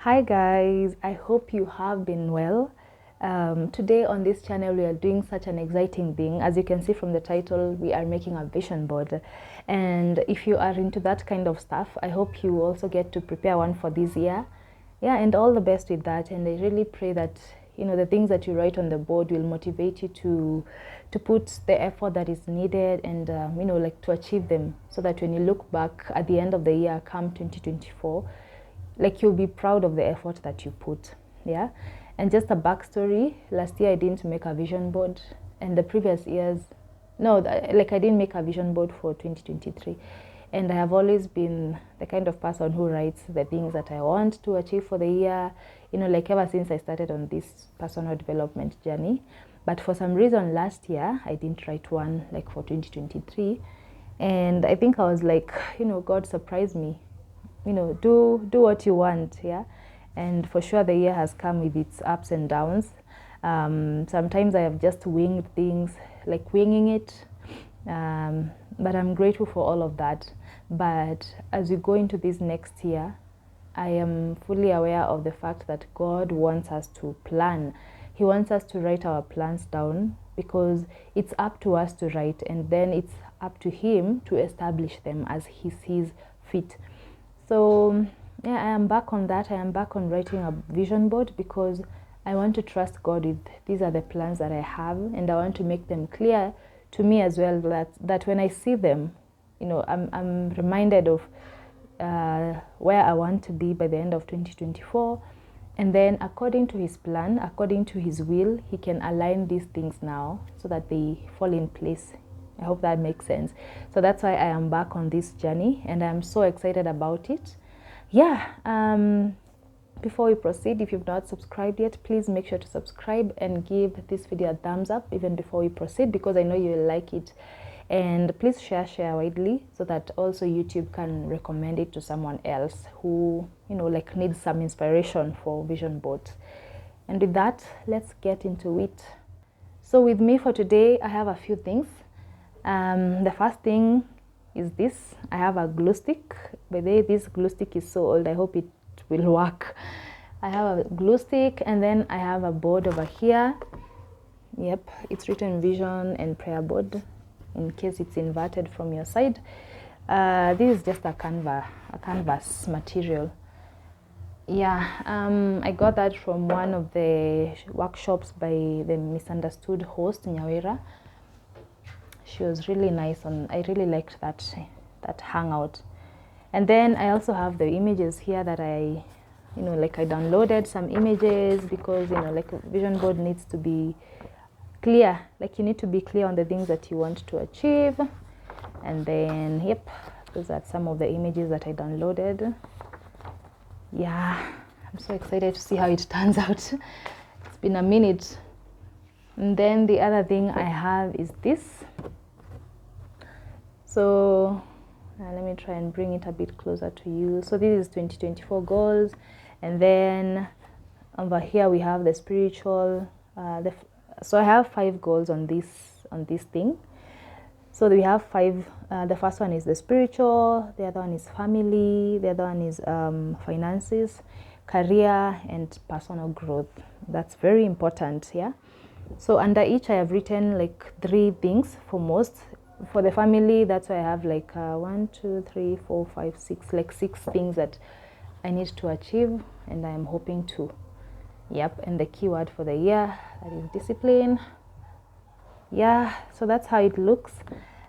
Hi guys, I hope you have been well. Today on this channel we are doing such an exciting thing. As you can see from the title, we are making a vision board, and if you are into that kind of stuff, I hope you also get to prepare one for this year. Yeah, and all the best with that, and I really pray that the things that you write on the board will motivate you to put the effort that is needed, and like to achieve them, so that when you look back at the end of the year, come 2024, like you'll be proud of the effort that you put. Yeah. And just a backstory, last year I didn't make a vision board, and the previous years, no, like I didn't make a vision board for 2023. And I have always been the kind of person who writes the things that I want to achieve for the year, like ever since I started on this personal development journey. But for some reason last year I didn't write one like for 2023. And I think I was like, God surprised me, do what you want. Yeah. And for sure the year has come with its ups and downs. Sometimes I have just winged things, like winging it, but I'm grateful for all of that. But as we go into this next year, I am fully aware of the fact that God wants us to plan. He wants us to write our plans down, because it's up to us to write, and then it's up to Him to establish them as He sees fit. So yeah, I am back on that. I am back on writing a vision board, because I want to trust God with these are the plans that I have, and I want to make them clear to me as well, that when I see them, I'm reminded of where I want to be by the end of 2024. And then according to His plan, according to His will, He can align these things now so that they fall in place. I hope that makes sense. So that's why I am back on this journey, and I'm so excited about it. Yeah. Before we proceed, if you've not subscribed yet, please make sure to subscribe and give this video a thumbs up even before we proceed, because I know you will like it. And please share widely, so that also YouTube can recommend it to someone else who like needs some inspiration for vision boards. And with that, let's get into it. So with me for today, I have a few things. The first thing is this. I have a glue stick. By the way, this glue stick is so old, I hope it will work. I have a glue stick, and then I have a board over here. Yep, it's written vision and prayer board, in case it's inverted from your side. This is just a canvas material. Yeah, I got that from one of the workshops by the misunderstood host, Nyawira. She was really nice, and I really liked that hangout. And then I also have the images here that I downloaded some images, because like a vision board needs to be clear. Like you need to be clear on the things that you want to achieve. And then yep, those are some of the images that I downloaded. Yeah, I'm so excited to see how it turns out. It's been a minute. And then the other thing I have is this. So let me try and bring it a bit closer to you. So this is 2024 goals, and then over here we have the spiritual. So I have 5 goals on this thing. So we have 5. The first one is the spiritual. The other one is family. The other one is finances, career, and personal growth. That's very important. Yeah. So under each I have written like 3 things for most. For the family, that's why I have like 1, 2, 3, 4, 5, 6, like 6 things that I need to achieve, and I am hoping to. Yep. And the keyword for the year, that is discipline. Yeah, so that's how it looks.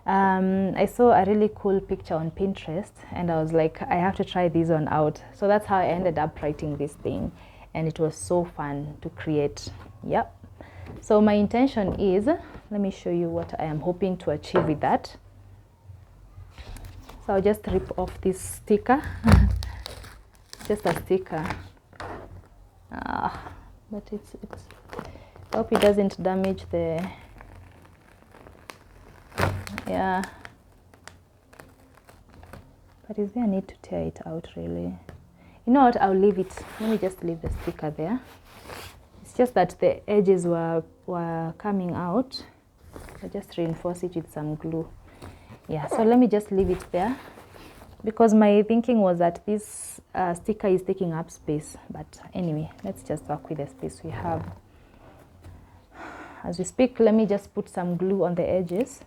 I saw a really cool picture on Pinterest, and I was like, I have to try this one out. So that's how I ended up writing this thing, and it was so fun to create. Yep. So my intention is, let me show you what I am hoping to achieve with that. So I'll just rip off this sticker. Just a sticker. But it's I hope it doesn't damage the, yeah. But is there a need to tear it out really? You know what, I'll leave it. Let me just leave the sticker there. It's just that the edges were coming out. I just reinforce it with some glue. Yeah, so let me just leave it there. because my thinking was that this sticker is taking up space, but anyway, let's just work with the space we have. As we speak, let me just put some glue on the edges.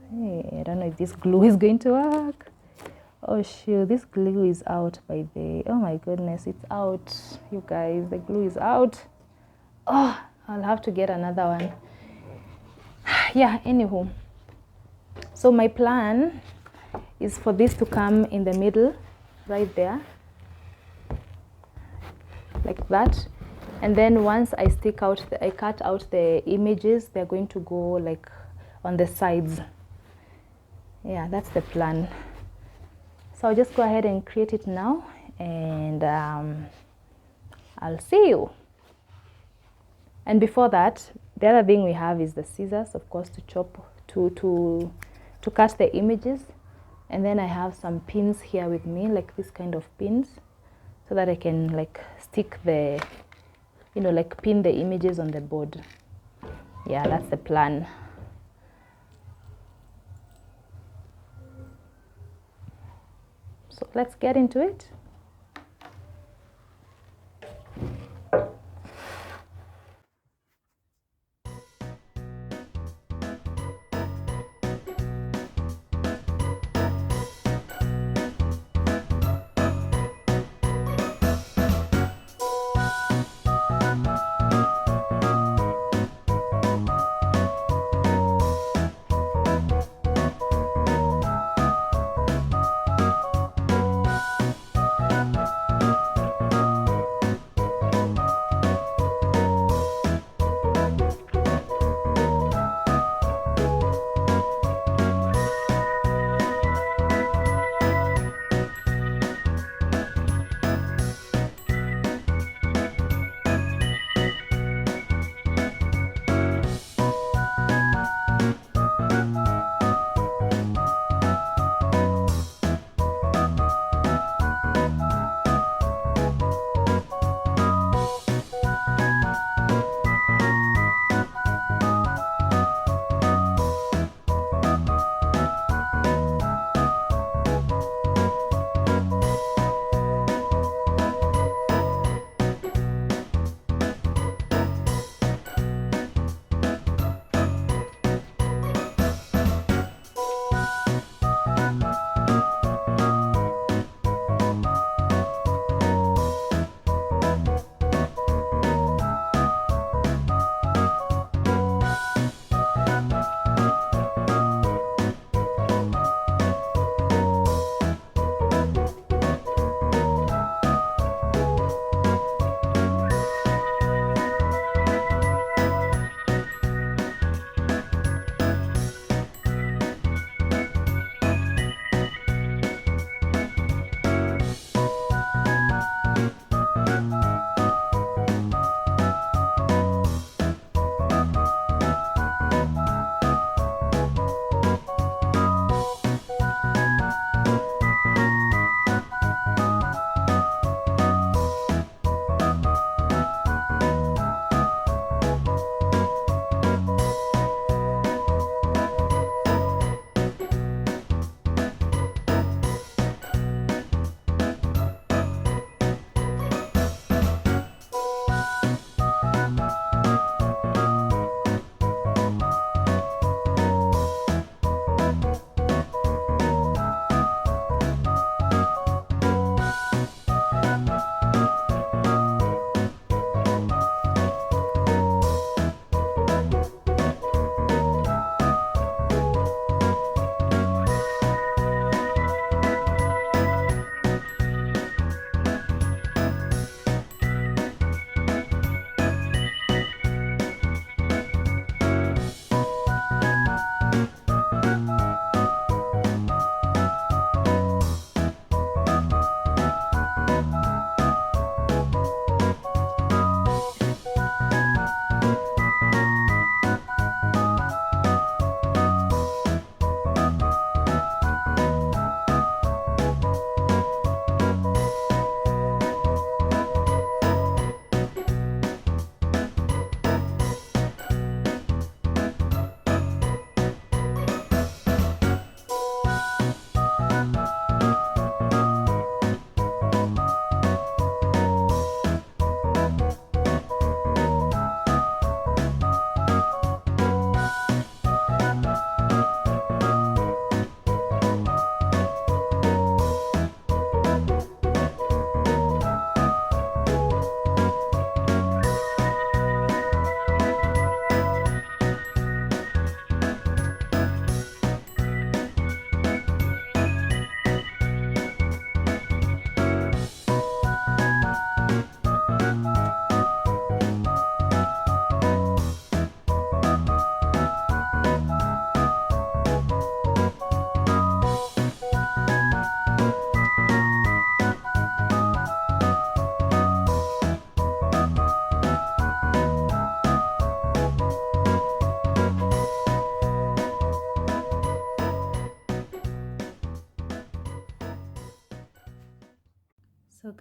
Hey, I don't know if this glue is going to work. Oh shoot, this glue is out by the, oh my goodness, it's out, you guys, the glue is out. Oh, I'll have to get another one. Yeah, anywho, so my plan is for this to come in the middle, right there, like that. And then once I stick out, I cut out the images, they're going to go like on the sides. Yeah, that's the plan. So I'll just go ahead and create it now, and I'll see you. And before that, the other thing we have is the scissors, of course, to chop, to cut the images. And then I have some pins here with me, like this kind of pins, so that I can like stick the, you know, like pin the images on the board. Yeah, that's the plan. So let's get into it.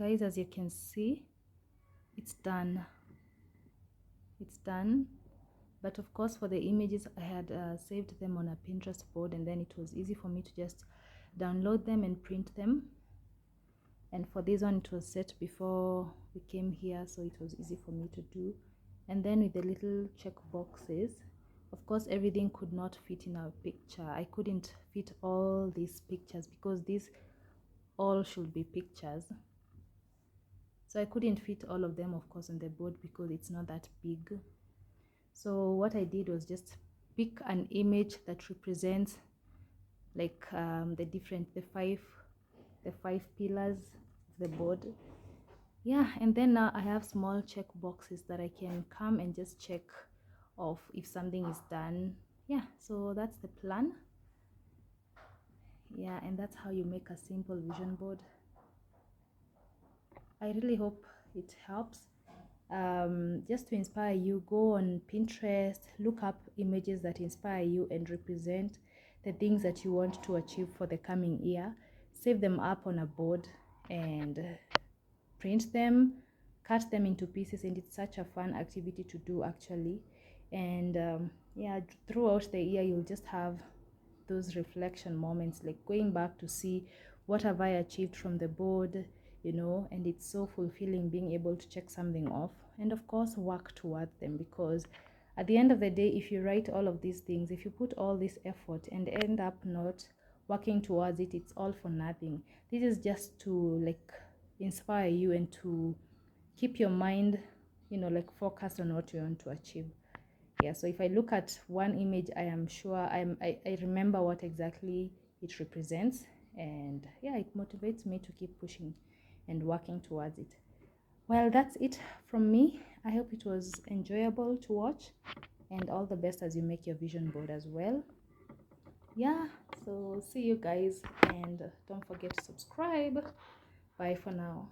guys, as you can see, it's done. It's done. But of course, for the images, I had saved them on a Pinterest board, and then it was easy for me to just download them and print them. And for this one, it was set before we came here, so it was easy for me to do. And then with the little check boxes, of course, everything could not fit in our picture. I couldn't fit all these pictures because these all should be pictures. So I couldn't fit all of them, of course, on the board because it's not that big. So what I did was just pick an image that represents like the five pillars of the board. Yeah, and then now I have small check boxes that I can come and just check off if something is done. Yeah, so that's the plan. Yeah, and that's how you make a simple vision board. I really hope it helps. Just to inspire you, go on Pinterest, look up images that inspire you and represent the things that you want to achieve for the coming year. Save them up on a board and print them, cut them into pieces, and it's such a fun activity to do actually. And yeah, throughout the year you'll just have those reflection moments, like going back to see what have I achieved from the board, you know, and it's so fulfilling being able to check something off and of course work towards them, because at the end of the day, if you write all of these things, if you put all this effort and end up not working towards it, it's all for nothing. This is just to like inspire you and to keep your mind, you know, like focused on what you want to achieve. Yeah, so if I look at one image, I am sure I remember what exactly it represents, and yeah, it motivates me to keep pushing and working towards it. Well, that's it from me. I hope it was enjoyable to watch, and all the best as you make your vision board as well. Yeah, so see you guys, and don't forget to subscribe. Bye for now.